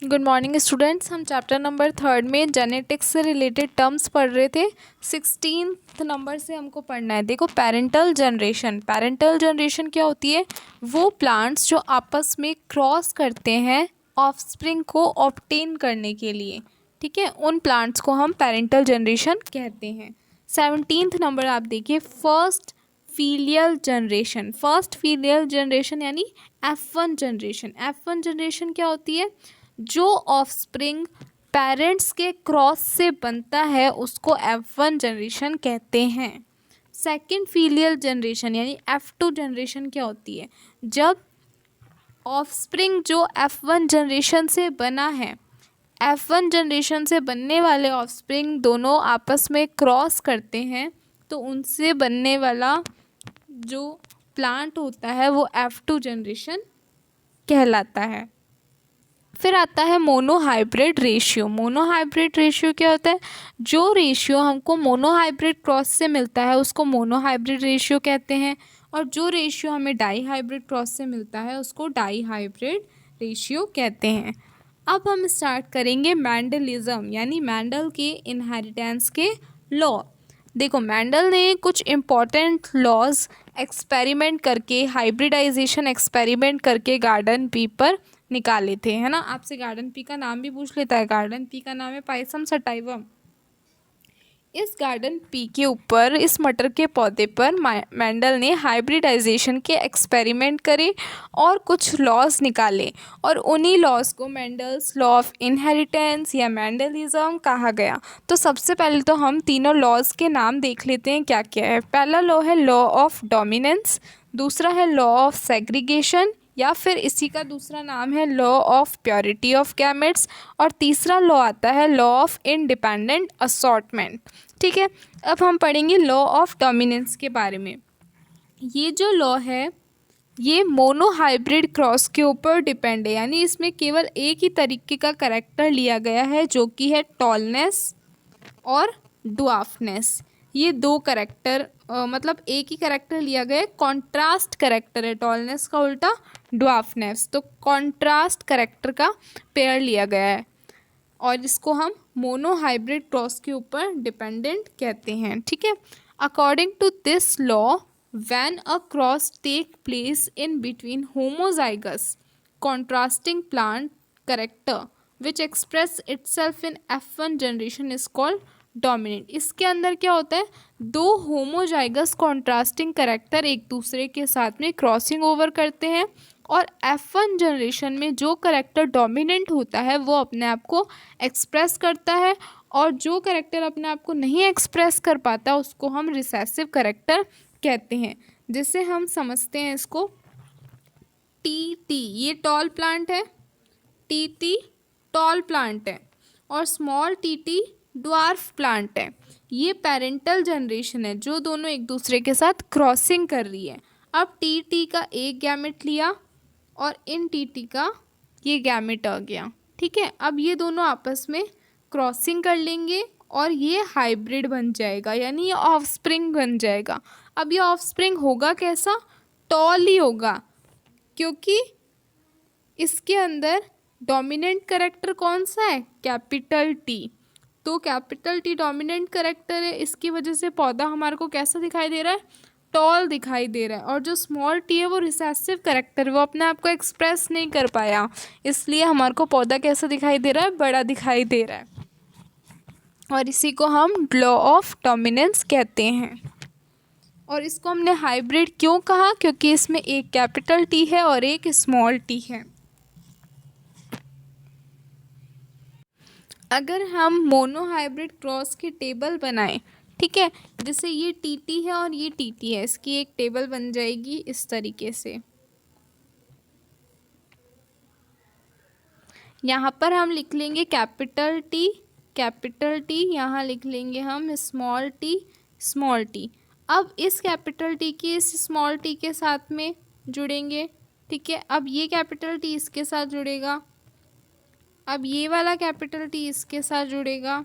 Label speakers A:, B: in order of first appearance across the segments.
A: Good morning students. हम chapter number 3 में genetics से रिलेटेड टर्म्स पढ़ रहे थे। 16th नंबर से हमको पढ़ना है। देखो, पेरेंटल जनरेशन। पेरेंटल जनरेशन क्या होती है? वो प्लांट्स जो आपस में क्रॉस करते हैं ऑफस्प्रिंग को ऑब्टेन करने के लिए, ठीक है, उन प्लांट्स को हम पेरेंटल जनरेशन कहते हैं। 17th नंबर आप देखिए, first filial generation. First filial generation यानी F1 जनरेशन। F1 जनरेशन क्या होती है? जो ऑफस्प्रिंग पेरेंट्स के क्रॉस से बनता है उसको F1 जनरेशन कहते हैं। सेकेंड फीलियल जनरेशन यानी F2 जनरेशन क्या होती है? जब ऑफस्प्रिंग जो F1 जनरेशन से बना है, F1 जनरेशन से बनने वाले ऑफस्प्रिंग दोनों आपस में क्रॉस करते हैं तो उनसे बनने वाला जो प्लांट होता है वो F2 जनरेशन कहलाता है। फिर आता है मोनोहाइब्रिड रेशियो। मोनोहाइब्रिड रेशियो क्या होता है? जो रेशियो हमको मोनोहाइब्रिड क्रॉस से मिलता है उसको मोनोहाइब्रिड रेशियो कहते हैं, और जो रेशियो हमें डाईहाइब्रिड क्रॉस से मिलता है उसको डाईहाइब्रिड रेशियो कहते हैं। अब हम स्टार्ट करेंगे मैंडलिज्म यानी मैंडल के इनहेरिटेंस के लॉ। देखो, मैंडल ने कुछ इम्पॉर्टेंट लॉज एक्सपेरिमेंट करके, हाइब्रिडाइजेशन एक्सपेरिमेंट करके गार्डन पी पर निकाले थे, है ना। आपसे गार्डन पी का नाम भी पूछ लेता है। गार्डन पी का नाम है पायसम सटाइवम। इस गार्डन पी के ऊपर, इस मटर के पौधे पर मैंडल ने हाइब्रिडाइजेशन के एक्सपेरिमेंट करे और कुछ लॉज निकाले, और उन्हीं लॉज को मैंडल्स लॉ ऑफ इनहेरिटेंस या मैंडलिज्म कहा गया। तो सबसे पहले तो हम तीनों लॉज के नाम देख लेते हैं क्या क्या है। पहला लॉ है लॉ ऑफ डोमिनेंस, दूसरा है लॉ ऑफ सेग्रीगेशन या फिर इसी का दूसरा नाम है law of purity of gametes, और तीसरा लॉ आता है लॉ ऑफ इंडिपेंडेंट असॉर्टमेंट। ठीक है, अब हम पढ़ेंगे लॉ ऑफ डोमिनेंस के बारे में। ये जो लॉ है ये मोनोहाइब्रिड क्रॉस के ऊपर डिपेंड है, यानी इसमें केवल एक ही तरीके का कैरेक्टर लिया गया है जो कि है टॉलनेस और ड्वार्फनेस। ये दो करेक्टर मतलब एक ही करेक्टर लिया गया है, कॉन्ट्रास्ट करेक्टर है। टॉलनेस का उल्टा ड्वार्फनेस, तो कॉन्ट्रास्ट करेक्टर का पेयर लिया गया है, और इसको हम मोनोहाइब्रिड क्रॉस के ऊपर डिपेंडेंट कहते हैं। ठीक है, according to this law, when a cross take place in between homozygous contrasting plant character which express itself in F1 generation is called dominant। इसके अंदर क्या होता है? दो होमोजाइगस कॉन्ट्रास्टिंग करेक्टर एक दूसरे के साथ में क्रॉसिंग ओवर करते हैं, और F1 जनरेशन में जो करेक्टर डोमिनेंट होता है वो अपने आप को एक्सप्रेस करता है, और जो करेक्टर अपने आप को नहीं एक्सप्रेस कर पाता उसको हम रिसेसिव करेक्टर कहते हैं। जिससे हम समझते हैं इसको, टी ये टॉल प्लांट है, टी टॉल प्लांट है, और स्मॉल टी ड्वार्फ प्लांट है। ये पेरेंटल जनरेशन है जो दोनों एक दूसरे के साथ क्रॉसिंग कर रही है। अब टी का एक गैमेट लिया और इन टी का ये गैमेट आ गया। ठीक है, अब ये दोनों आपस में क्रॉसिंग कर लेंगे और ये हाइब्रिड बन जाएगा, यानी ये ऑफस्प्रिंग बन जाएगा। अब ये ऑफस्प्रिंग होगा कैसा? टॉल ही होगा, क्योंकि इसके अंदर डोमिनेंट करेक्टर कौन सा है? Capital T. तो कैपिटल टी डोमिनेंट करेक्टर है, इसकी वजह से पौधा हमारे को कैसा दिखाई दे रहा है? टॉल दिखाई दे रहा है। और जो स्मॉल टी है वो रिसेसिव करेक्टर, वो अपने आप को एक्सप्रेस नहीं कर पाया, इसलिए हमारे को पौधा कैसा दिखाई दे रहा है? बड़ा दिखाई दे रहा है, और इसी को हम लॉ ऑफ डोमिनेंस कहते हैं। और इसको हमने हाइब्रिड क्यों कहा? क्योंकि इसमें एक कैपिटल टी है और एक स्मॉल टी है। अगर हम मोनोहाइब्रिड क्रॉस की टेबल बनाएं, ठीक है, जैसे ये टी है और ये टी है, इसकी एक टेबल बन जाएगी इस तरीके से। यहाँ पर हम लिख लेंगे कैपिटल टी, यहाँ लिख लेंगे हम स्मॉल टी। अब इस कैपिटल टी की इस स्मॉल टी के साथ में जुड़ेंगे। ठीक है, अब ये कैपिटल टी इसके साथ जुड़ेगा, अब ये वाला कैपिटल टी इसके साथ जुड़ेगा,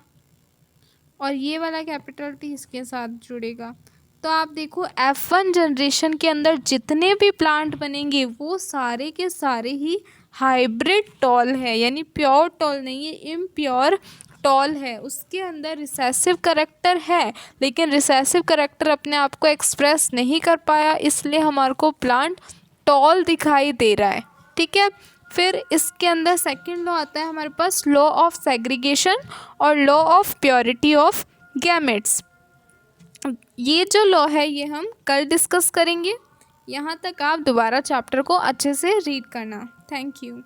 A: और ये वाला कैपिटल टी इसके साथ जुड़ेगा। तो आप देखो, F1 जनरेशन के अंदर जितने भी प्लांट बनेंगे वो सारे के सारे ही हाइब्रिड टॉल है, यानी प्योर टॉल नहीं है, इम्प्योर टॉल है, उसके अंदर रिसेसिव करेक्टर है लेकिन रिसेसिव करेक्टर अपने आप को एक्सप्रेस नहीं कर पाया, इसलिए हमारे को प्लांट टॉल दिखाई दे रहा है। ठीक है, फिर इसके अंदर सेकंड लॉ आता है हमारे पास, लॉ ऑफ सेग्रीगेशन और law of purity of gametes. ये जो लॉ है ये हम कल डिस्कस करेंगे। यहाँ तक आप दोबारा चैप्टर को अच्छे से रीड करना। Thank you.